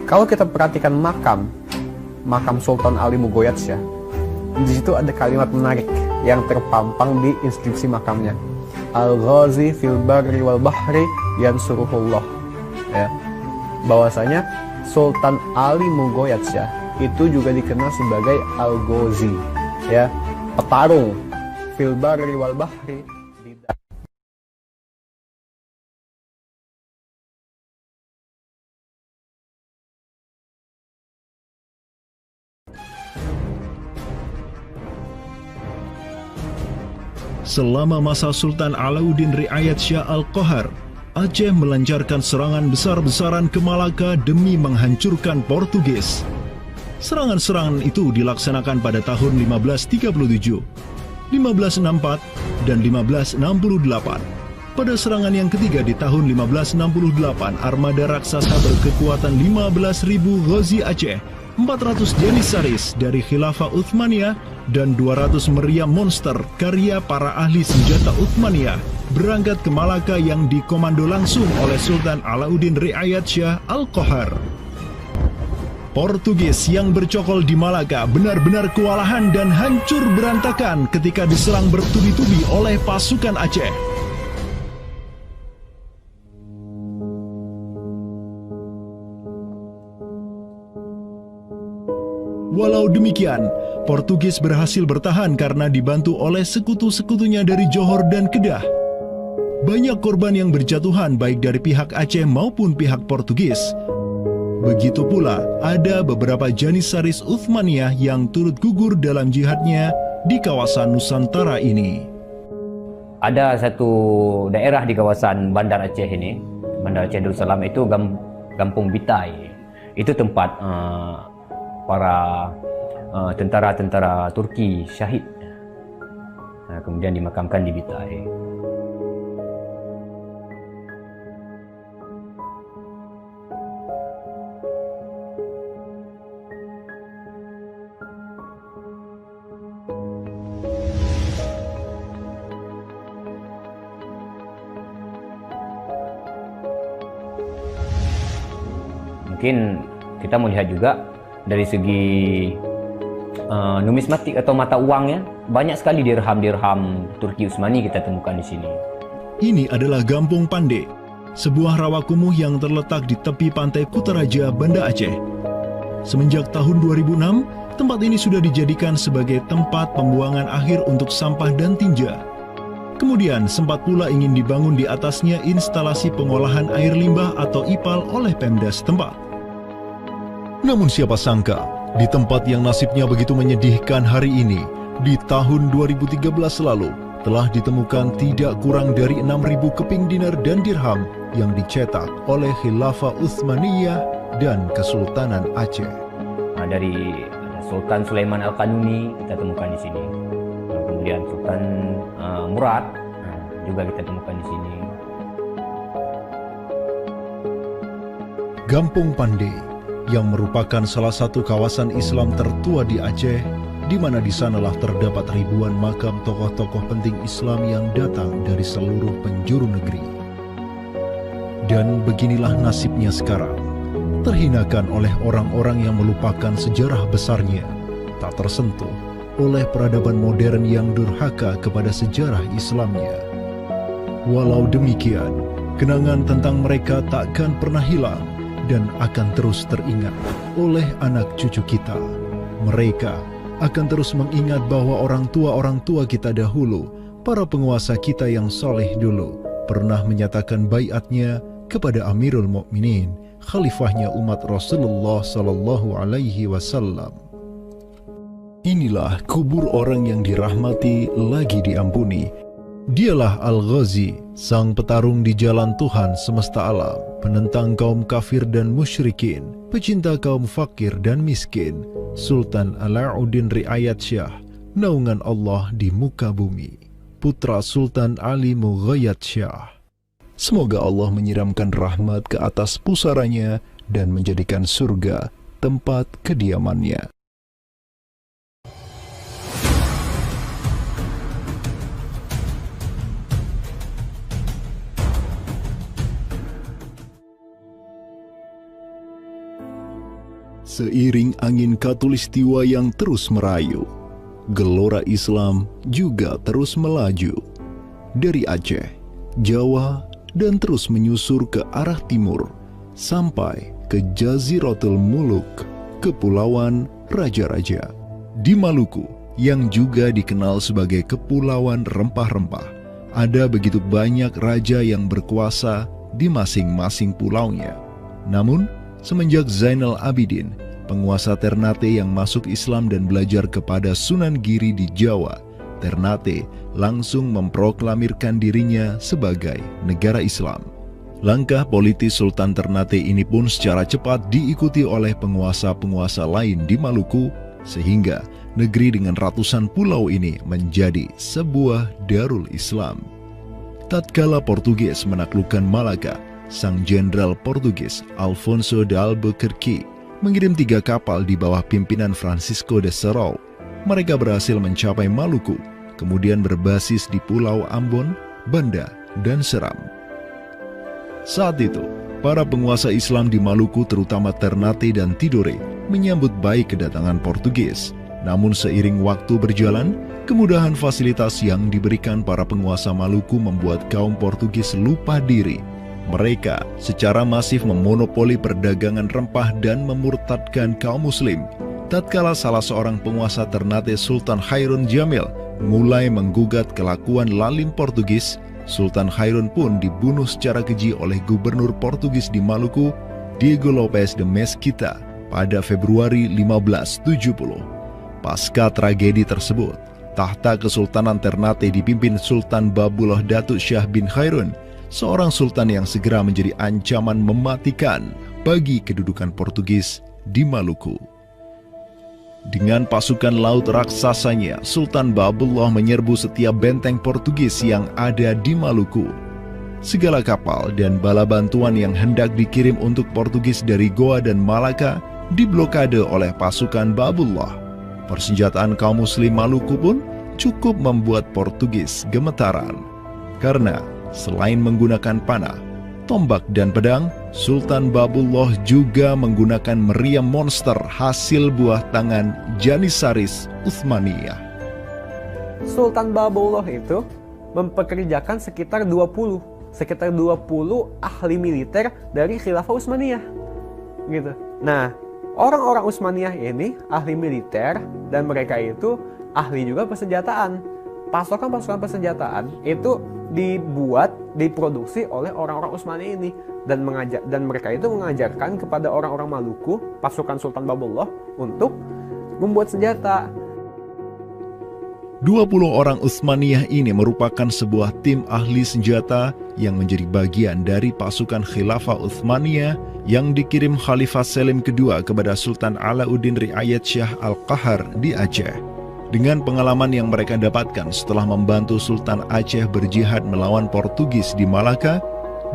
Kalau kita perhatikan makam Sultan Ali Mugoyatsyah, di situ ada kalimat menarik yang terpampang di inskripsi makamnya. Al-Ghazi fil barri wal bahri yansuruhullah. Ya. Bahwasanya Sultan Ali Mugoyatsyah itu juga dikenal sebagai Al-Ghazi, ya, petarung fil barri wal bahri. Selama masa Sultan Alauddin Riayat Shah Al-Qahar, Aceh melancarkan serangan besar-besaran ke Malaka demi menghancurkan Portugis. Serangan-serangan itu dilaksanakan pada tahun 1537, 1564, dan 1568. Pada serangan yang ketiga di tahun 1568, armada raksasa berkekuatan 15.000 Ghazi Aceh, 400 Janissaris dari Khilafah Uthmaniyah, dan 200 meriam monster karya para ahli senjata Uthmaniyah berangkat ke Malaka yang dikomando langsung oleh Sultan Alauddin Riayat Shah Al-Qahar. Portugis yang bercokol di Malaka benar-benar kewalahan dan hancur berantakan ketika diserang bertubi-tubi oleh pasukan Aceh. Walau demikian, Portugis berhasil bertahan karena dibantu oleh sekutu-sekutunya dari Johor dan Kedah. Banyak korban yang berjatuhan baik dari pihak Aceh maupun pihak Portugis. Begitu pula ada beberapa Janissaris Uthmaniyah yang turut gugur dalam jihadnya di kawasan Nusantara ini. Ada satu daerah di kawasan Bandar Aceh ini, Bandar Aceh Darussalam itu Kampung Bitai. Itu tempat para tentara-tentara Turki syahid, kemudian dimakamkan di Bitai. Mungkin kita melihat juga dari segi numismatik atau mata uangnya, banyak sekali dirham-dirham Turki Utsmani kita temukan di sini. Ini adalah Gampung Pande, sebuah rawa kumuh yang terletak di tepi pantai Kutaraja, Banda Aceh. Semenjak tahun 2006, tempat ini sudah dijadikan sebagai tempat pembuangan akhir untuk sampah dan tinja. Kemudian sempat pula ingin dibangun di atasnya instalasi pengolahan air limbah atau IPAL oleh Pemda setempat. Namun siapa sangka, di tempat yang nasibnya begitu menyedihkan hari ini, di tahun 2013 lalu, telah ditemukan tidak kurang dari 6.000 keping dinar dan dirham yang dicetak oleh Khilafah Utsmaniyah dan Kesultanan Aceh. Dari Sultan Sulaiman Al-Qanuni kita temukan di sini. Kemudian Sultan Murad juga kita temukan di sini. Gampung Pande yang merupakan salah satu kawasan Islam tertua di Aceh, di mana di sanalah terdapat ribuan makam tokoh-tokoh penting Islam yang datang dari seluruh penjuru negeri. Dan beginilah nasibnya sekarang, terhinakan oleh orang-orang yang melupakan sejarah besarnya, tak tersentuh oleh peradaban modern yang durhaka kepada sejarah Islamnya. Walau demikian, kenangan tentang mereka takkan pernah hilang dan akan terus teringat oleh anak cucu kita. Mereka akan terus mengingat bahwa orang tua kita dahulu para penguasa kita yang soleh dulu pernah menyatakan baiatnya kepada Amirul Mukminin, khalifahnya umat Rasulullah Sallallahu Alaihi Wasallam. Inilah kubur orang yang dirahmati lagi diampuni. Dialah Al-Ghazi, sang petarung di jalan Tuhan semesta alam, penentang kaum kafir dan musyrikin, pecinta kaum fakir dan miskin, Sultan Alauddin Riayat Shah, naungan Allah di muka bumi, putra Sultan Ali Mughayat Shah. Semoga Allah menyiramkan rahmat ke atas pusaranya dan menjadikan surga tempat kediamannya. Seiring angin Katulistiwa yang terus merayu, gelora Islam juga terus melaju dari Aceh, Jawa, dan terus menyusur ke arah timur sampai ke Jaziratul Muluk, Kepulauan Raja-Raja. Di Maluku, yang juga dikenal sebagai Kepulauan Rempah-Rempah, ada begitu banyak raja yang berkuasa di masing-masing pulaunya. Namun, semenjak Zainal Abidin, penguasa Ternate yang masuk Islam dan belajar kepada Sunan Giri di Jawa, Ternate langsung memproklamirkan dirinya sebagai negara Islam. Langkah politis Sultan Ternate ini pun secara cepat diikuti oleh penguasa-penguasa lain di Maluku, sehingga negeri dengan ratusan pulau ini menjadi sebuah darul Islam. Tatkala Portugis menaklukkan Malaka, sang jenderal Portugis Alfonso de Albuquerque mengirim 3 kapal di bawah pimpinan Francisco de Serrao. Mereka berhasil mencapai Maluku, kemudian berbasis di Pulau Ambon, Banda, dan Seram. Saat itu, para penguasa Islam di Maluku terutama Ternate dan Tidore menyambut baik kedatangan Portugis. Namun seiring waktu berjalan, kemudahan fasilitas yang diberikan para penguasa Maluku membuat kaum Portugis lupa diri. Mereka secara masif memonopoli perdagangan rempah dan memurtadkan kaum muslim. Tatkala salah seorang penguasa Ternate, Sultan Hairun Jamil, mulai menggugat kelakuan lalim Portugis, Sultan Hairun pun dibunuh secara keji oleh gubernur Portugis di Maluku, Diego Lopes de Mesquita, pada Februari 1570. Pasca tragedi tersebut, tahta Kesultanan Ternate dipimpin Sultan Babullah Datuk Shah bin Hairun, seorang sultan yang segera menjadi ancaman mematikan bagi kedudukan Portugis di Maluku. Dengan pasukan laut raksasanya, Sultan Babullah menyerbu setiap benteng Portugis yang ada di Maluku. Segala kapal dan bala bantuan yang hendak dikirim untuk Portugis dari Goa dan Malaka diblokade oleh pasukan Babullah. Persenjataan kaum muslim Maluku pun cukup membuat Portugis gemetaran. Karena selain menggunakan panah, tombak, dan pedang, Sultan Babullah juga menggunakan meriam monster hasil buah tangan Janissaris Utsmaniyah. Sultan Babullah itu mempekerjakan sekitar 20 ahli militer dari Khilafah Utsmaniyah. Gitu. Nah, orang-orang Utsmaniyah ini ahli militer dan mereka itu ahli juga persenjataan. Pasukan-pasukan persenjataan itu diproduksi oleh orang-orang Utsmani ini dan mereka itu mengajarkan kepada orang-orang Maluku, pasukan Sultan Babullah, untuk membuat senjata. 20 orang Utsmaniyah ini merupakan sebuah tim ahli senjata yang menjadi bagian dari pasukan Khilafah Utsmaniyah yang dikirim Khalifah Selim II kepada Sultan Alauddin Riayat Shah Al-Qahar di Aceh. Dengan pengalaman yang mereka dapatkan setelah membantu Sultan Aceh berjihad melawan Portugis di Malaka,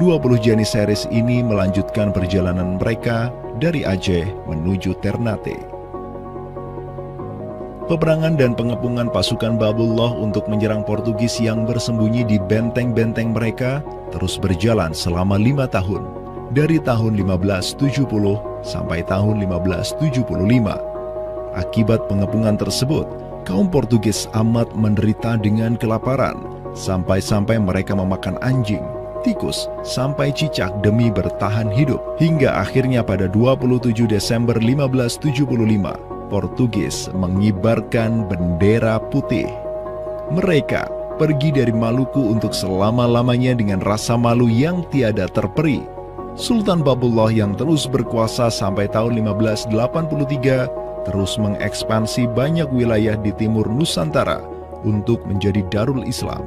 20 Janissaris ini melanjutkan perjalanan mereka dari Aceh menuju Ternate. Peperangan dan pengepungan pasukan Babullah untuk menyerang Portugis yang bersembunyi di benteng-benteng mereka terus berjalan selama 5 tahun, dari tahun 1570 sampai tahun 1575. Akibat pengepungan tersebut, kaum Portugis amat menderita dengan kelaparan, sampai-sampai mereka memakan anjing, tikus, sampai cicak demi bertahan hidup. Hingga akhirnya pada 27 Desember 1575, Portugis mengibarkan bendera putih. Mereka pergi dari Maluku untuk selama-lamanya dengan rasa malu yang tiada terperi. Sultan Babullah yang terus berkuasa sampai tahun 1583 terus mengekspansi banyak wilayah di timur Nusantara untuk menjadi Darul Islam.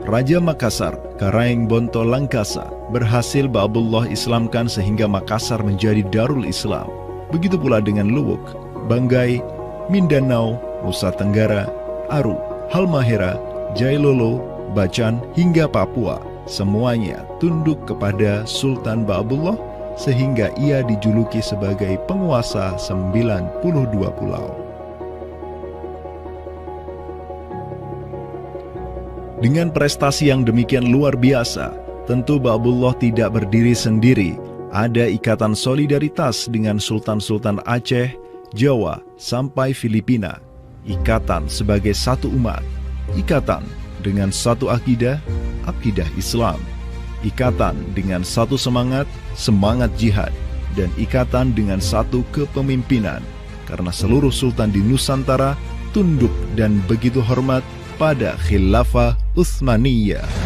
Raja Makassar, Karaeng Bonto Langkasa, berhasil Babullah Islamkan sehingga Makassar menjadi Darul Islam. Begitu pula dengan Luwuk, Banggai, Mindanao, Nusa Tenggara, Aru, Halmahera, Jailolo, Bacan, hingga Papua. Semuanya tunduk kepada Sultan Babullah sehingga ia dijuluki sebagai penguasa 92 pulau. Dengan prestasi yang demikian luar biasa, tentu Babullah tidak berdiri sendiri. Ada ikatan solidaritas dengan sultan-sultan Aceh, Jawa, sampai Filipina. Ikatan sebagai satu umat, ikatan dengan satu akidah, akidah Islam, ikatan dengan satu semangat, semangat jihad, dan ikatan dengan satu kepemimpinan, karena seluruh sultan di Nusantara tunduk dan begitu hormat pada Khilafah Utsmaniyah.